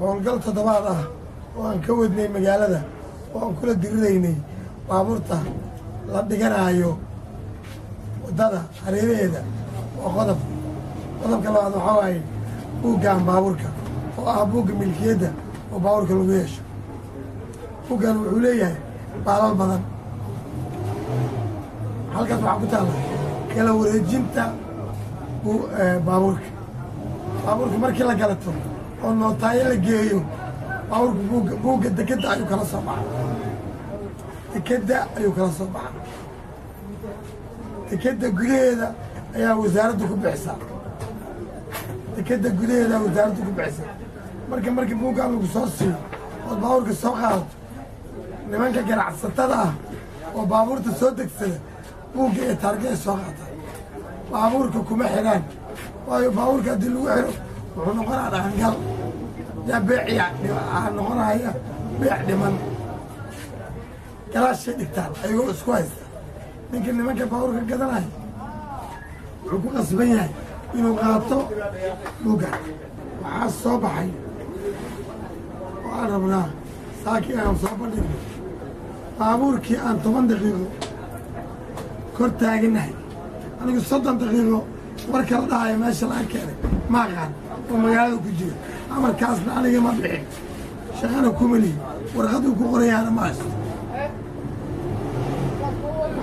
howlgal toddobaad ah oo aan ka wadnay magaalada oo aan kula diriraynay baabuurta la dhiganayo waddada hareeraheeda waa qodobka labaad waxaa waaye buuggan baabuurka oo ah buugga milkiyadda oo baabuurka lagu yeesho. buuggan wuxuu leeyahay baalal badan. halkaas waxaa ku taalla kala wareejinta baabuurka markii la galato oo nootaayo la geeyo baabuurka buugga dekedda ayuu kala soo baxa. dekedda gudaheeda ayaa wasaaraddu ku bixisaa. markii buuggan lagu soo siiyo ood baabuurka soo qaadato nimanka ganacsatada ah oo baabuurta soo degsada buugga ee taarga ay soo qaataan. baabuurka kuma xidhaan, waayo baabuurka haddii lagu xidho wuxuu noqonaa dhaqangal yaa noqonaya beec dhiman. galaashay dhigtaan ayagoo isku haysta. nimanka baabuurka gadanaya wuxuu ku qasban yahay inuu qaato buugga. waxaa soo baxay oo aan rabnaa saakii aan soo bandhigno baabuurkii aan 10 daqiiqo kor taaganahay, anigu 30 daqiiqo marka la dhahayo meesha laga keenay ma aqaan oo magaalada ku jiro. amarkaasna aniga ma bixin, shaqana kuma lihi, warqaduu ku qorayaana ma haysto.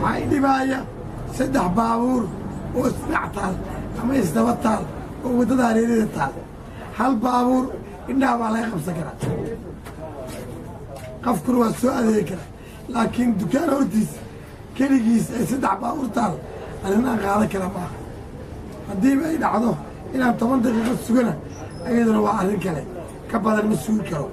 waxaa i dhibaaya 3 baabuur oo isdhac taal ama isdaba taal oo waddada hareerada taal. hal baabuur indhaha baa laga qabsan karaa, qofkuna waa soo adeegi karaa. laakiin dukaan hortiisa keligiis ay 3 baabuur taal arrinaan qaadan kara maaha. haddiiba ay dhacdo inaan 10 daqiiqo sugana ayaduna waa arrin kale, ka badan ma sugi karo.